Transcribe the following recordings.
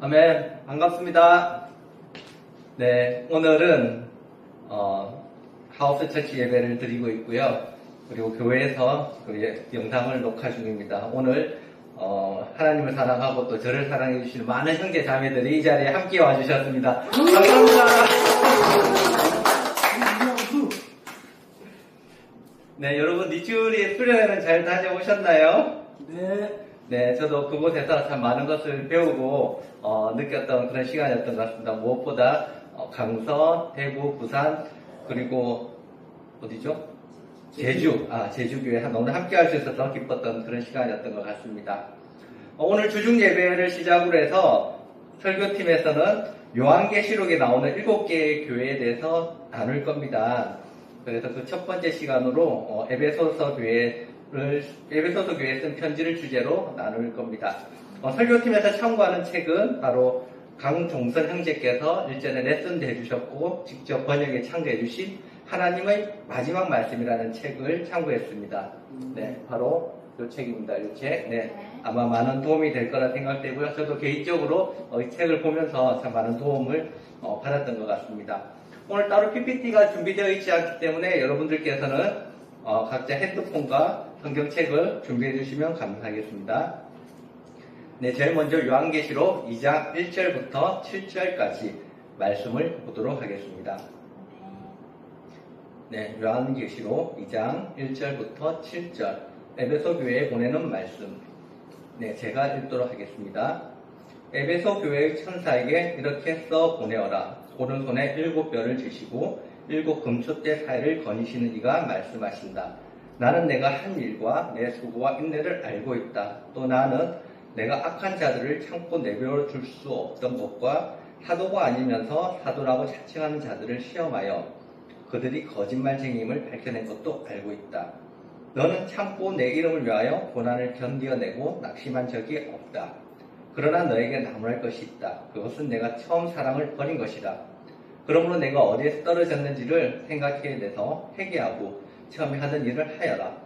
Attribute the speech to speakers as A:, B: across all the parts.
A: 아멘. 반갑습니다. 네, 오늘은 하우스 처치 예배를 드리고 있고요. 그리고 교회에서 영상을 녹화 중입니다. 오늘 하나님을 사랑하고 또 저를 사랑해 주시는 많은 형제 자매들이 이 자리에 함께 와주셨습니다. 감사합니다. 네, 여러분 이주리 수련회는 잘 다녀오셨나요? 네, 저도 그곳에서 참 많은 것을 배우고 느꼈던 그런 시간이었던 것 같습니다. 무엇보다 강서, 대구, 부산, 그리고 어디죠? 제주교회 오늘 함께 할 수 있어서 기뻤던 그런 시간이었던 것 같습니다. 오늘 주중 예배를 시작으로 해서 설교팀에서는 요한계시록에 나오는 7개의 교회에 대해서 나눌 겁니다. 그래서 그 첫 번째 시간으로 에베소서 교회에 쓴 편지를 주제로 나눌 겁니다. 설교팀에서 참고하는 책은 바로 강종선 형제께서 일전에 레슨도 해주셨고 직접 번역에 참고해주신 하나님의 마지막 말씀이라는 책을 참고했습니다. 네, 바로 이 책입니다. 이 책. 네, 아마 많은 도움이 될 거라 생각되고요. 저도 개인적으로 이 책을 보면서 참 많은 도움을 받았던 것 같습니다. 오늘 따로 PPT가 준비되어 있지 않기 때문에 여러분들께서는 각자 핸드폰과 성경책을 준비해 주시면 감사하겠습니다. 네, 제일 먼저 요한계시록 2장 1절부터 7절까지 말씀을 보도록 하겠습니다. 네, 요한계시록 2장 1절부터 7절 에베소 교회에 보내는 말씀. 네, 제가 읽도록 하겠습니다. 에베소 교회의 천사에게 이렇게 써 보내어라. 오른손에 7뼈를 쥐시고 7 금초대 사이를 거니시는 이가 말씀하신다. 나는 내가 한 일과 내 수고와 인내를 알고 있다. 또 나는 내가 악한 자들을 참고 내버려 둘 수 없던 것과 사도가 아니면서 사도라고 자칭하는 자들을 시험하여 그들이 거짓말쟁이임을 밝혀낸 것도 알고 있다. 너는 참고 내 이름을 위하여 고난을 견디어내고 낙심한 적이 없다. 그러나 너에게 나무랄 것이 있다. 그것은 내가 처음 사랑을 버린 것이다. 그러므로 내가 어디에서 떨어졌는지를 생각해내서 회개하고 처음에 하던 일을 하여라.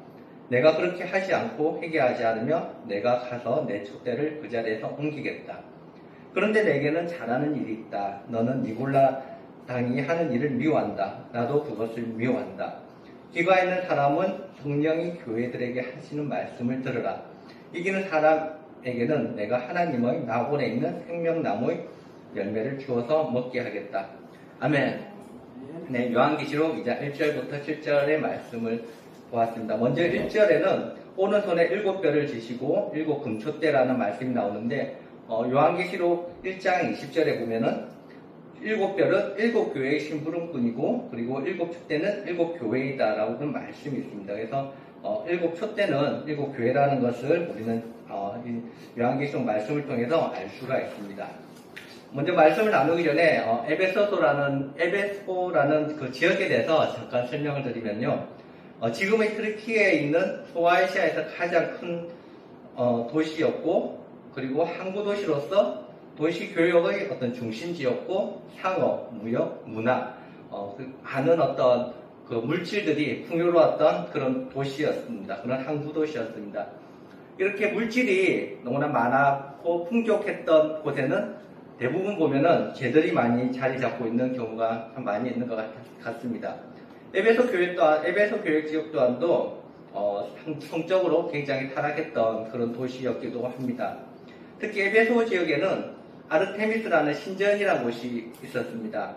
A: 내가 그렇게 하지 않고 회개하지 않으면 내가 가서 내 촛대를 그 자리에서 옮기겠다. 그런데 내게는 잘하는 일이 있다. 너는 니골라 당이 하는 일을 미워한다. 나도 그것을 미워한다. 귀가 있는 사람은 성령이 교회들에게 하시는 말씀을 들으라. 이기는 사람에게는 내가 하나님의 낙원에 있는 생명나무의 열매를 주어서 먹게 하겠다. 아멘. 네, 요한계시록 2장 1절부터 7절의 말씀을 보았습니다. 먼저 1절에는 오른손에 7뼈를 쥐시고 7 금초대라는 말씀이 나오는데 요한계시록 1장 20절에 보면은 7뼈는 7교회의 심부름꾼이고 그리고 7촛대는 7교회이다라고 하는 말씀이 있습니다. 그래서 7촛대는 7교회라는 것을 우리는 요한계시록 말씀을 통해서 알 수가 있습니다. 먼저 말씀을 나누기 전에 에베소라는 그 지역에 대해서 잠깐 설명을 드리면요. 지금의 트르키에 있는 소아시아에서 가장 큰 도시였고 그리고 항구 도시로서 도시 교역의 어떤 중심지였고 상업, 무역, 문화, 많은 어떤 그 물질들이 풍요로웠던 그런 도시였습니다. 그런 항구 도시였습니다. 이렇게 물질이 너무나 많았고 풍족했던 곳에는 대부분 보면은 개들이 많이 자리 잡고 있는 경우가 참 많이 있는 것 같습니다. 에베소 교역 지역 또한도 성적으로 굉장히 타락했던 그런 도시였기도 합니다. 특히 에베소 지역에는 아르테미스라는 신전이라는 곳이 있었습니다.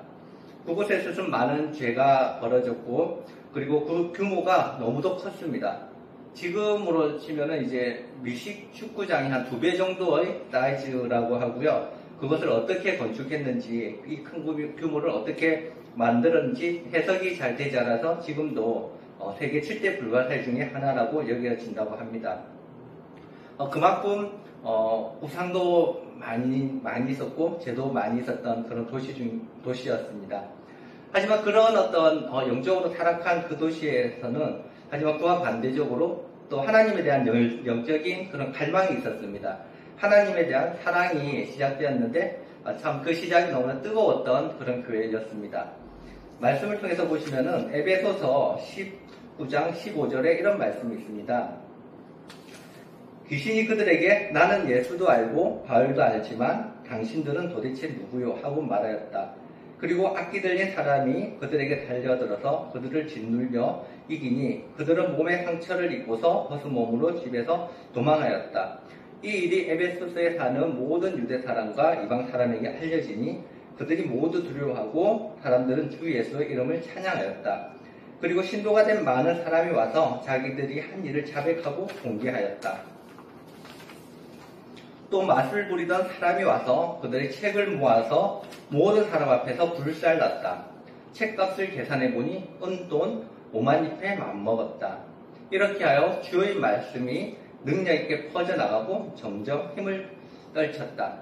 A: 그곳에서 좀 많은 죄가 벌어졌고 그리고 그 규모가 너무도 컸습니다. 지금으로 치면은 이제 미식 축구장이 한 2배 정도의 사이즈라고 하고요. 그것을 어떻게 건축했는지, 이 큰 규모를 어떻게 만들었는지 해석이 잘 되지 않아서 지금도 세계 7대 불가사의 중에 하나라고 여겨진다고 합니다. 그만큼 우상도 많이 있었고 죄도 많이 있었던 그런 도시였습니다. 하지만 그런 어떤 영적으로 타락한 그 도시에서는 하지만 그와 반대적으로 또 하나님에 대한 영적인 그런 갈망이 있었습니다. 하나님에 대한 사랑이 시작되었는데 참 그 시작이 너무나 뜨거웠던 그런 교회였습니다. 말씀을 통해서 보시면은 에베소서 19장 15절에 이런 말씀이 있습니다. 귀신이 그들에게 나는 예수도 알고 바울도 알지만 당신들은 도대체 누구요? 하고 말하였다. 그리고 악기 들린 사람이 그들에게 달려들어서 그들을 짓눌려 이기니 그들은 몸에 상처를 입고서 벗은몸으로 집에서 도망하였다. 이 일이 에베소서에 사는 모든 유대 사람과 이방 사람에게 알려지니 그들이 모두 두려워하고 사람들은 주 예수의 이름을 찬양하였다. 그리고 신도가 된 많은 사람이 와서 자기들이 한 일을 자백하고 공개하였다. 또 맛을 부리던 사람이 와서 그들의 책을 모아서 모든 사람 앞에서 불살랐다. 책값을 계산해보니 은돈 50,000입에 맞먹었다. 이렇게 하여 주의 말씀이 능력있게 퍼져나가고 점점 힘을 떨쳤다.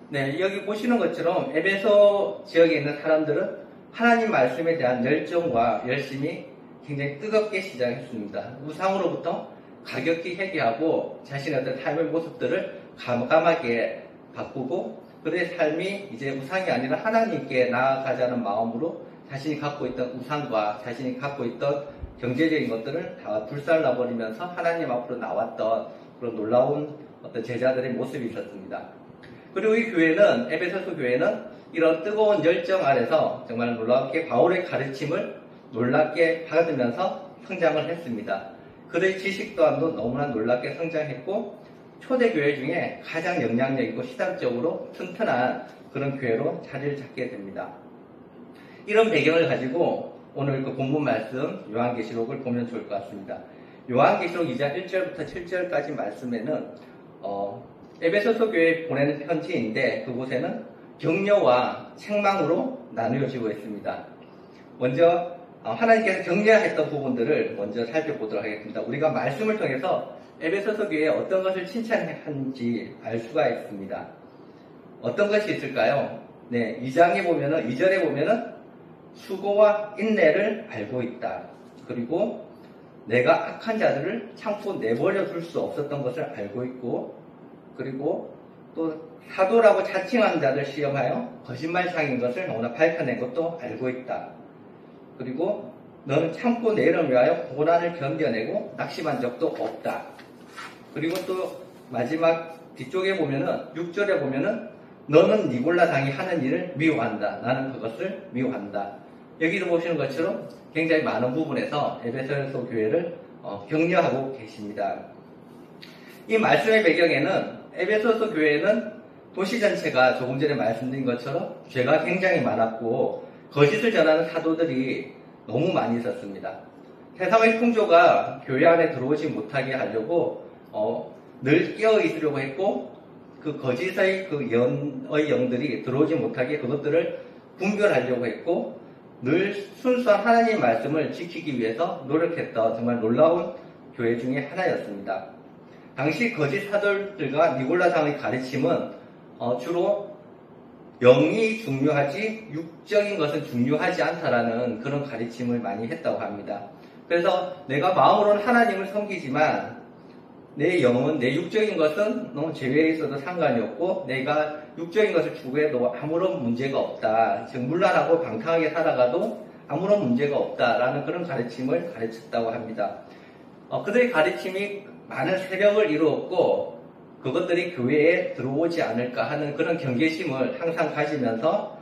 A: 네, 여기 보시는 것처럼 에베소 지역에 있는 사람들은 하나님 말씀에 대한 열정과 열심이 굉장히 뜨겁게 시작했습니다. 우상으로부터 가격히 회개하고 자신의 어떤 삶의 모습들을 감감하게 바꾸고 그들의 삶이 이제 우상이 아니라 하나님께 나아가자는 마음으로 자신이 갖고 있던 우상과 자신이 갖고 있던 경제적인 것들을 다 불살라버리면서 하나님 앞으로 나왔던 그런 놀라운 어떤 제자들의 모습이 있었습니다. 그리고 이 교회는, 에베소서 교회는 이런 뜨거운 열정 아래서 정말 놀랍게 바울의 가르침을 놀랍게 받으면서 성장을 했습니다. 그의 지식 또한도 너무나 놀랍게 성장했고 초대교회 중에 가장 영향력 있고 시장적으로 튼튼한 그런 교회로 자리를 잡게 됩니다. 이런 배경을 가지고 오늘 그 본문 말씀 요한계시록을 보면 좋을 것 같습니다. 요한계시록 2장 1절부터 7절까지 말씀에는 에베소서 교회에 보내는 편지인데 그곳에는 격려와 책망으로 나누어지고 있습니다. 먼저 하나님께서 격려했던 부분들을 먼저 살펴보도록 하겠습니다. 우리가 말씀을 통해서 에베소서 교회에 어떤 것을 칭찬하는지 알 수가 있습니다. 어떤 것이 있을까요? 네, 2절에 보면은 수고와 인내를 알고 있다. 그리고 내가 악한 자들을 참고 내버려 둘 수 없었던 것을 알고 있고, 그리고 또 사도라고 자칭하는 자들 시험하여 거짓말상인 것을 너무나 밝혀낸 것도 알고 있다. 그리고 너는 참고 내 이름을 위하여 고난을 견뎌내고 낙심한 적도 없다. 그리고 또 마지막 뒤쪽에 보면은 6절에 보면은 너는 니골라 당이 하는 일을 미워한다. 나는 그것을 미워한다. 여기도 보시는 것처럼 굉장히 많은 부분에서 에베소서 교회를 격려하고 계십니다. 이 말씀의 배경에는 에베소서 교회는 도시 전체가 조금 전에 말씀드린 것처럼 죄가 굉장히 많았고 거짓을 전하는 사도들이 너무 많이 있었습니다. 세상의 풍조가 교회 안에 들어오지 못하게 하려고 늘 깨어 있으려고 했고 그 거짓의 그 영들이 들어오지 못하게 그것들을 분별하려고 했고 늘 순수한 하나님 말씀을 지키기 위해서 노력했던 정말 놀라운 교회 중에 하나였습니다. 당시 거짓 사도들과 니골라당의 가르침은 주로 영이 중요하지 육적인 것은 중요하지 않다라는 그런 가르침을 많이 했다고 합니다. 그래서 내가 마음으로는 하나님을 섬기지만 내 영은, 내 육적인 것은 너무 제외해 있어도 상관이 없고 내가 육적인 것을 추구해도 아무런 문제가 없다. 즉 문란하고 방탕하게 살아가도 아무런 문제가 없다라는 그런 가르침을 가르쳤다고 합니다. 그들의 가르침이 많은 세력을 이루었고 그것들이 교회에 들어오지 않을까 하는 그런 경계심을 항상 가지면서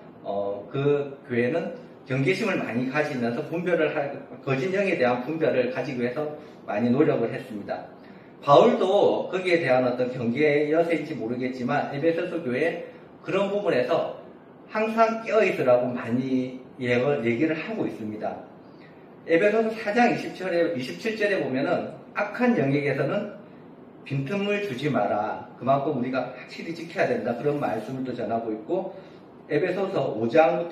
A: 그 교회는 경계심을 많이 가지면서 거짓 영에 대한 분별을 가지기 위해서 많이 노력을 했습니다. 바울도 거기에 대한 어떤 경계여서인지 모르겠지만 에베소서 교회 그런 부분에서 항상 깨어있으라고 많이 얘기를 하고 있습니다. 에베소서 4장 27절에 보면은 악한 영에게서는 빈틈을 주지 마라. 그만큼 우리가 확실히 지켜야 된다. 그런 말씀을 또 전하고 있고 에베소서 5장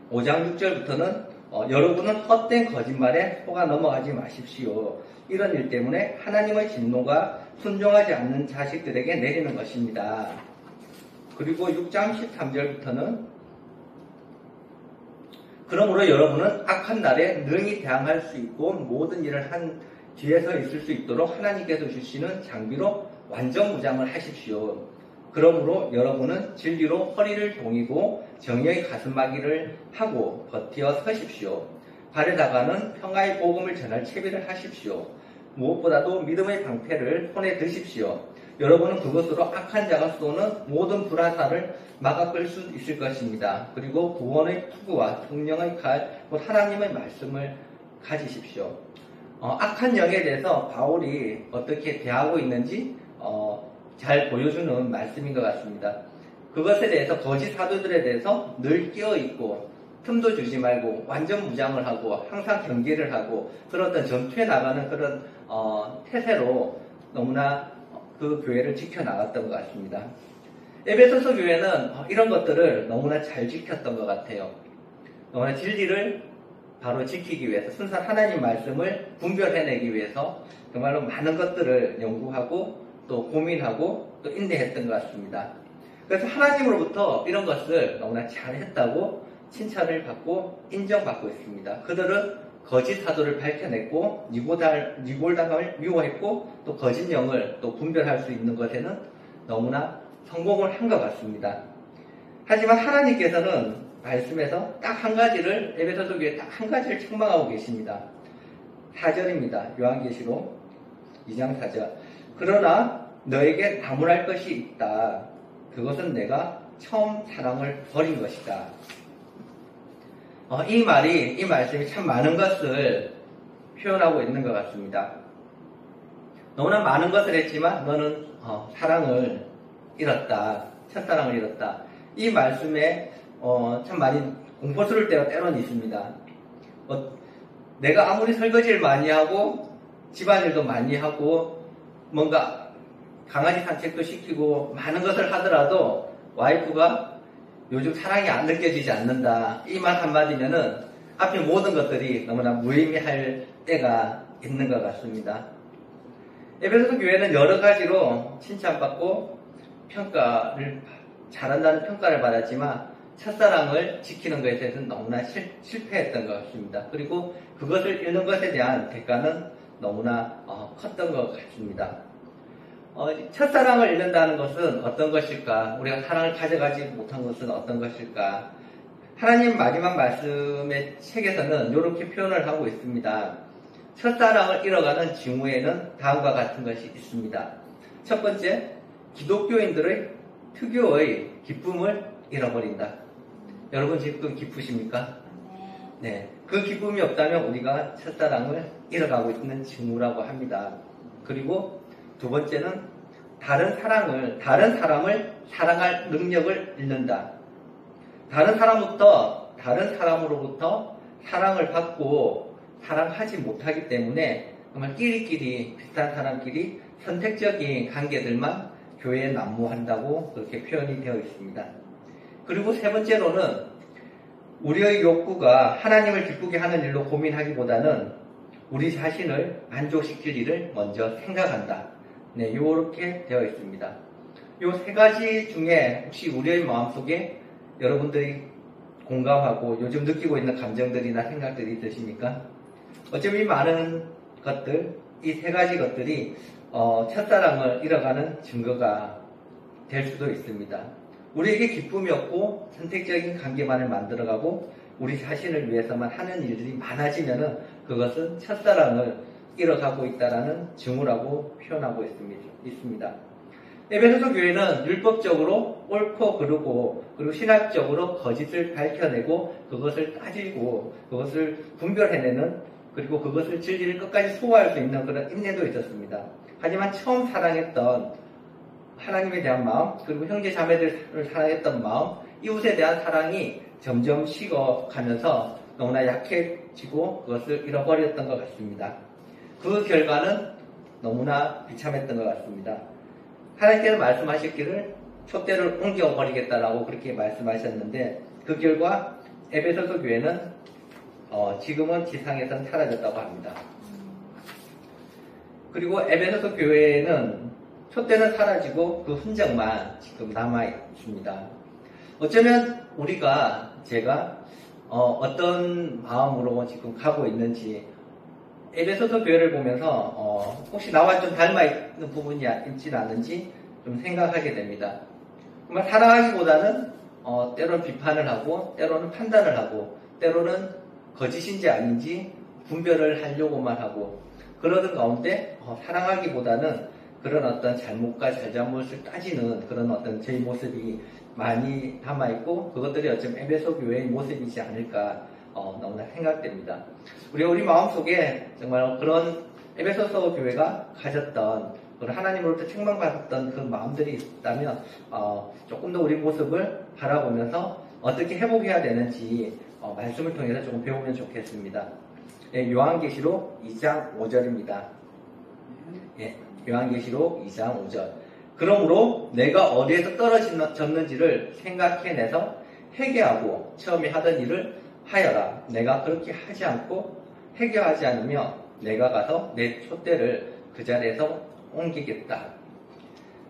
A: 6절부터는 여러분은 헛된 거짓말에 속아 넘어가지 마십시오. 이런 일 때문에 하나님의 진노가 순종하지 않는 자식들에게 내리는 것입니다. 그리고 6장 13절부터는 그러므로 여러분은 악한 날에 능히 대항할 수 있고 모든 일을 한 뒤에서 있을 수 있도록 하나님께서 주시는 장비로 완전 무장을 하십시오. 그러므로 여러분은 진리로 허리를 동이고 정의의 가슴막이를 하고 버티어 서십시오. 발에다가는 평화의 복음을 전할 채비를 하십시오. 무엇보다도 믿음의 방패를 손에 드십시오. 여러분은 그것으로 악한 자가 쏘는 모든 불화살을 막아 끌 수 있을 것입니다. 그리고 구원의 투구와 성령의 칼, 곧 하나님의 말씀을 가지십시오. 악한 영에 대해서 바울이 어떻게 대하고 있는지 잘 보여주는 말씀인 것 같습니다. 그것에 대해서 거짓 사도들에 대해서 늘 깨어있고 틈도 주지 말고 완전 무장을 하고 항상 경계를 하고 그런 어떤 전투에 나가는 그런 태세로 너무나 그 교회를 지켜나갔던 것 같습니다. 에베소서 교회는 이런 것들을 너무나 잘 지켰던 것 같아요. 너무나 진리를 바로 지키기 위해서 순수한 하나님 말씀을 분별해내기 위해서 정말로 많은 것들을 연구하고 또 고민하고 또 인내했던 것 같습니다. 그래서 하나님으로부터 이런 것을 너무나 잘했다고 칭찬을 받고 인정받고 있습니다. 그들은 거짓 사도를 밝혀냈고 니골당을 미워했고 또 거짓 영을 또 분별할 수 있는 것에는 너무나 성공을 한 것 같습니다. 하지만 하나님께서는 말씀에서 딱 한 가지를 에베소서 교회에 딱 한 가지를 책망하고 계십니다. 4절입니다. 요한계시록 2장 4절. 그러나 너에게 나무랄 것이 있다. 그것은 내가 처음 사랑을 버린 것이다. 이 말씀이 참 많은 것을 표현하고 있는 것 같습니다. 너무나 많은 것을 했지만 너는 사랑을 잃었다. 첫사랑을 잃었다. 이 말씀에 참 많이 공포스러울 때가 때로는 있습니다. 내가 아무리 설거지를 많이 하고 집안일도 많이 하고 뭔가 강아지 산책도 시키고 많은 것을 하더라도 와이프가 요즘 사랑이 안 느껴지지 않는다. 이 말 한마디면은 앞에 모든 것들이 너무나 무의미할 때가 있는 것 같습니다. 에베소서 교회는 여러 가지로 칭찬받고 평가를 잘한다는 평가를 받았지만 첫사랑을 지키는 것에 대해서는 너무나 실패했던 것 같습니다. 그리고 그것을 잃는 것에 대한 대가는 너무나 컸던 것 같습니다. 첫사랑을 잃는다는 것은 어떤 것일까? 우리가 사랑을 가져가지 못한 것은 어떤 것일까? 하나님 마지막 말씀의 책에서는 이렇게 표현을 하고 있습니다. 첫사랑을 잃어가는 징후에는 다음과 같은 것이 있습니다. 첫 번째, 기독교인들의 특유의 기쁨을 잃어버린다. 여러분 지금 기쁘십니까? 네. 그 기쁨이 없다면 우리가 첫사랑을 잃어가고 있는 징후라고 합니다. 그리고 두 번째는 다른 사람을 사랑할 능력을 잃는다. 다른 사람으로부터 사랑을 받고 사랑하지 못하기 때문에 정말 끼리끼리 비슷한 사람끼리 선택적인 관계들만 교회에 난무한다고 그렇게 표현이 되어 있습니다. 그리고 세 번째로는 우리의 욕구가 하나님을 기쁘게 하는 일로 고민하기보다는 우리 자신을 만족시킬 일을 먼저 생각한다. 네, 이렇게 되어 있습니다. 이 세 가지 중에 혹시 우리의 마음속에 여러분들이 공감하고 요즘 느끼고 있는 감정들이나 생각들이 있으십니까? 어쩌면 이 많은 것들, 이 세 가지 것들이 첫사랑을 잃어가는 증거가 될 수도 있습니다. 우리에게 기쁨이 없고 선택적인 관계만을 만들어가고 우리 자신을 위해서만 하는 일들이 많아지면은 그것은 첫사랑을 잃어가고 있다라는 징후라고 표현하고 있습니다. 에베소서 교회는 율법적으로 옳고 그르고 그리고 신학적으로 거짓을 밝혀내고 그것을 따지고 그것을 분별해내는 그리고 그것을 진리를 끝까지 소화할 수 있는 그런 인내도 있었습니다. 하지만 처음 사랑했던 하나님에 대한 마음 그리고 형제 자매들을 사랑했던 마음 이웃에 대한 사랑이 점점 식어가면서 너무나 약해지고 그것을 잃어버렸던 것 같습니다. 그 결과는 너무나 비참했던 것 같습니다. 하나님께서 말씀하셨기를 촛대를 옮겨버리겠다라고 그렇게 말씀하셨는데 그 결과 에베소서 교회는 지금은 지상에선 사라졌다고 합니다. 그리고 에베소서 교회는 촛대는 사라지고 그 흔적만 지금 남아 있습니다. 어쩌면 제가 어떤 마음으로 지금 가고 있는지 에베소서 교회를 보면서 혹시 나와 좀 닮아 있는 부분이 있지는 않은지 좀 생각하게 됩니다. 정말 사랑하기보다는 때로는 비판을 하고 때로는 판단을 하고 때로는 거짓인지 아닌지 분별을 하려고만 하고 그러던 가운데 사랑하기보다는 그런 어떤 잘못과 잘잘못을 따지는 그런 어떤 저희 모습이 많이 담아있고 그것들이 어쩌면 에베소 교회의 모습이지 않을까 너무나 생각됩니다. 우리 마음속에 정말 그런 에베소서 교회가 가졌던 그런 하나님으로부터 책망받았던 그 마음들이 있다면 조금 더 우리 모습을 바라보면서 어떻게 회복해야 되는지 말씀을 통해서 조금 배우면 좋겠습니다. 예, 요한계시록 2장 5절입니다. 예, 요한계시록 2장 5절. 그러므로 내가 어디에서 떨어졌는지를 생각해내서 회개하고 처음에 하던 일을 하여라. 내가 그렇게 하지 않고 회개하지 않으며 내가 가서 내 촛대를 그 자리에서 옮기겠다.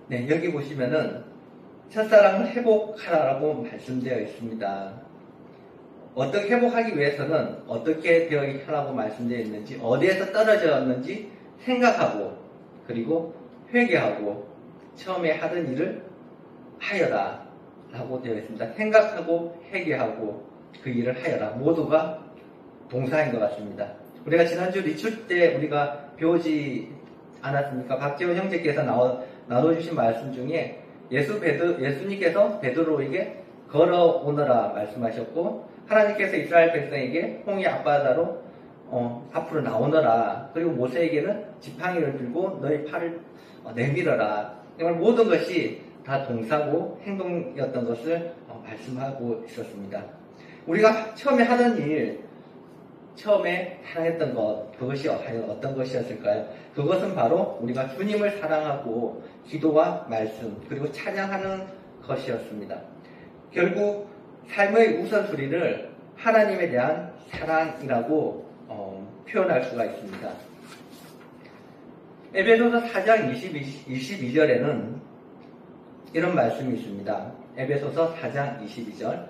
A: 네, 여기 보시면은 첫사랑을 회복하라고 말씀되어 있습니다. 어떻게 회복하기 위해서는 어떻게 되어 하라고 말씀되어 있는지, 어디에서 떨어졌는지 생각하고, 그리고 회개하고, 처음에 하던 일을 하여라 라고 되어 있습니다. 생각하고, 회개하고, 그 일을 하여라. 모두가 동사인 것 같습니다. 우리가 지난주 리출 때 우리가 배우지 않았습니까? 박재훈 형제께서 나눠주신 말씀 중에 예수님께서 베드로에게 걸어오너라 말씀하셨고, 하나님께서 이스라엘 백성에게 홍해 앞바다로 앞으로 나오너라. 그리고 모세에게는 지팡이를 들고 너희 팔을 내밀어라. 정말 모든 것이 다 동사고 행동이었던 것을 말씀하고 있었습니다. 우리가 처음에 하던 일, 처음에 사랑했던 것, 그것이 어떤 것이었을까요? 그것은 바로 우리가 주님을 사랑하고 기도와 말씀, 그리고 찬양하는 것이었습니다. 결국 삶의 우선순위를 하나님에 대한 사랑이라고 표현할 수가 있습니다. 에베소서 4장 22절에는 이런 말씀이 있습니다. 에베소서 4장 22절.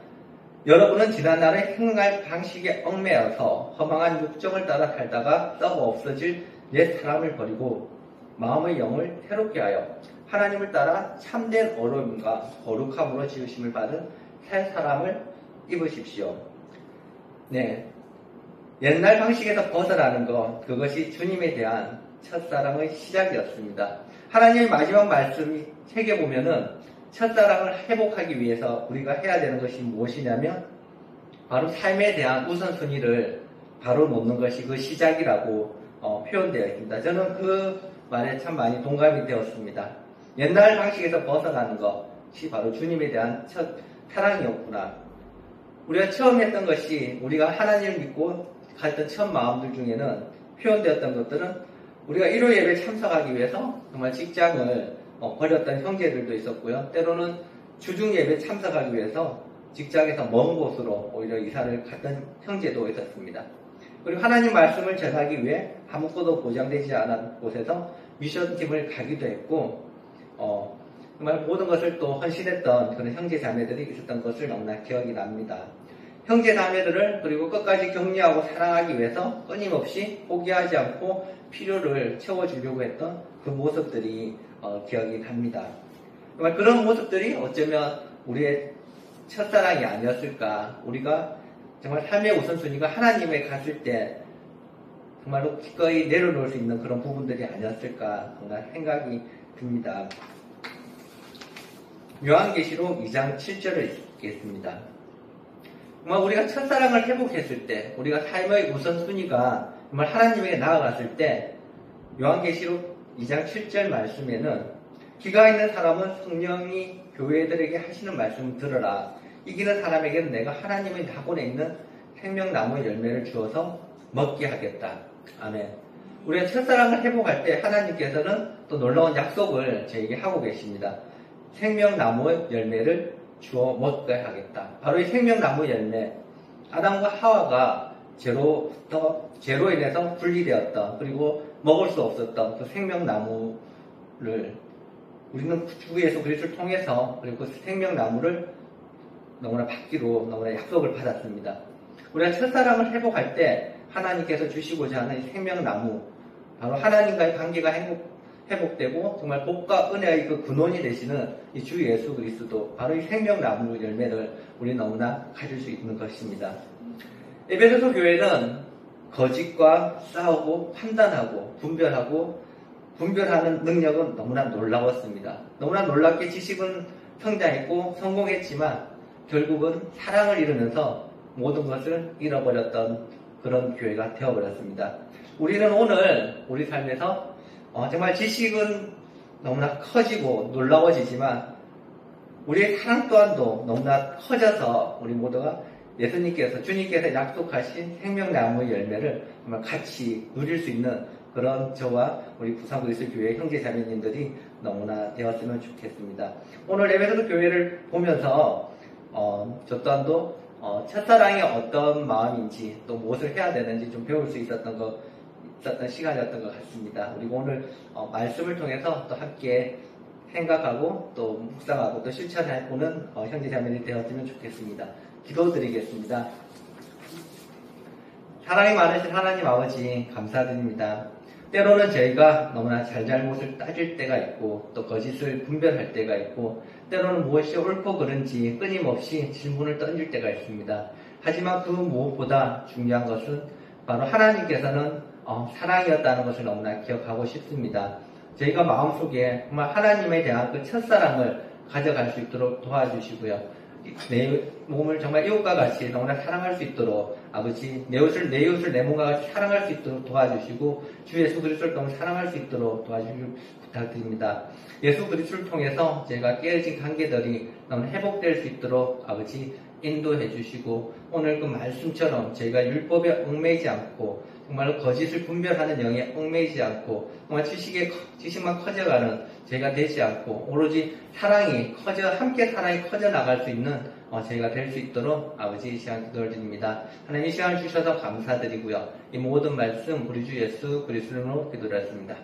A: 여러분은 지난날의 행할 방식에 얽매여서 허망한 육정을 따라 살다가 썩어 없어질 옛 사람을 버리고 마음의 영을 새롭게 하여 하나님을 따라 참된 어려움과 거룩함으로 지으심을 받은 새 사람을 입으십시오. 네, 옛날 방식에서 벗어나는 것, 그것이 주님에 대한 첫사랑의 시작이었습니다. 하나님의 마지막 말씀이 책에 보면은 첫사랑을 회복하기 위해서 우리가 해야 되는 것이 무엇이냐면 바로 삶에 대한 우선순위를 바로 놓는 것이 그 시작이라고 표현되어 있습니다. 저는 그 말에 참 많이 동감이 되었습니다. 옛날 방식에서 벗어나는 것이 바로 주님에 대한 첫 사랑이었구나. 우리가 처음 했던 것이 우리가 하나님을 믿고 갔던 첫 마음들 중에는 표현되었던 것들은 우리가 일요 예배에 참석하기 위해서 정말 직장을 버렸던 형제들도 있었고요. 때로는 주중 예배에 참석하기 위해서 직장에서 먼 곳으로 오히려 이사를 갔던 형제도 있었습니다. 그리고 하나님 말씀을 전하기 위해 아무것도 보장되지 않은 곳에서 미션팀을 가기도 했고 정말 모든 것을 또 헌신했던 그런 형제 자매들이 있었던 것을 너무나 기억이 납니다. 형제 자매들을 그리고 끝까지 격려하고 사랑하기 위해서 끊임없이 포기하지 않고 필요를 채워주려고 했던 그 모습들이 기억이 납니다. 정말 그런 모습들이 어쩌면 우리의 첫사랑이 아니었을까. 우리가 정말 삶의 우선순위가 하나님에 갔을 때 정말로 기꺼이 내려놓을 수 있는 그런 부분들이 아니었을까 정말 생각이 듭니다. 요한계시록 2장 7절을 읽겠습니다. 정말 우리가 첫사랑을 회복했을 때, 우리가 삶의 우선순위가 정말 하나님에게 나아갔을 때, 요한계시록 2장 7절 말씀에는 기가 있는 사람은 성령이 교회들에게 하시는 말씀을 들어라. 이기는 사람에게는 내가 하나님의 낙원에 있는 생명나무의 열매를 주어서 먹게 하겠다. 아멘. 우리가 첫사랑을 회복할 때 하나님께서는 또 놀라운 약속을 저에게 하고 계십니다. 생명나무의 열매를 주어 먹게 하겠다. 바로 이 생명나무 열매, 아담과 하와가 죄로 인해서 분리되었던, 그리고 먹을 수 없었던 그 생명나무를 우리는 주 예수 그리스도를 통해서 그리고 그 생명나무를 너무나 받기로 너무나 약속을 받았습니다. 우리가 첫사랑을 회복할 때 하나님께서 주시고자 하는 이 생명나무, 바로 하나님과의 관계가 회복되고 정말 복과 은혜의 그 근원이 되시는 이 주 예수 그리스도, 바로 이 생명나무 열매를 우리 너무나 가질 수 있는 것입니다. 에베소서 교회는 거짓과 싸우고 판단하고 분별하는 능력은 너무나 놀라웠습니다. 너무나 놀랍게 지식은 성장했고 성공했지만 결국은 사랑을 잃으면서 모든 것을 잃어버렸던 그런 교회가 되어버렸습니다. 우리는 오늘 우리 삶에서 정말 지식은 너무나 커지고 놀라워지지만 우리의 사랑 또한도 너무나 커져서 우리 모두가 주님께서 약속하신 생명나무의 열매를 정말 같이 누릴 수 있는 그런 저와 우리 부산그리스도교회 형제자매님들이 너무나 되었으면 좋겠습니다. 오늘 에베소 교회를 보면서 저 또한도 첫사랑이 어떤 마음인지 또 무엇을 해야 되는지 좀 배울 수 있었던 시간이었던 것 같습니다. 그리고 오늘 말씀을 통해서 또 함께 생각하고 또 묵상하고 또 실천해보는 형제자매들이 되었으면 좋겠습니다. 기도드리겠습니다. 사랑이 많으신 하나님 아버지 감사드립니다. 때로는 저희가 너무나 잘잘못을 따질 때가 있고 또 거짓을 분별할 때가 있고 때로는 무엇이 옳고 그른지 끊임없이 질문을 던질 때가 있습니다. 하지만 그 무엇보다 중요한 것은 바로 하나님께서는 사랑이었다는 것을 너무나 기억하고 싶습니다. 저희가 마음속에 정말 하나님에 대한 그 첫사랑을 가져갈 수 있도록 도와주시고요. 내 몸을 정말 이웃과 같이 너무나 사랑할 수 있도록 아버지 내 이웃을 내 몸과 같이 사랑할 수 있도록 도와주시고 주 예수 그리스도를 너무 사랑할 수 있도록 도와주시길 부탁드립니다. 예수 그리스도를 통해서 제가 깨어진 관계들이 너무 회복될 수 있도록 아버지 인도해 주시고 오늘 그 말씀처럼 저희가 율법에 얽매이지 않고 정말로 거짓을 분별하는 영에 얽매이지 않고 정말 지식만 커져가는 저희가 되지 않고 오로지 함께 사랑이 커져 나갈 수 있는 저희가 될 수 있도록 아버지 이 시간 기도를 드립니다. 하나님 이 시간을 주셔서 감사드리고요. 이 모든 말씀 우리 주 예수 그리스도로 기도를 했습니다.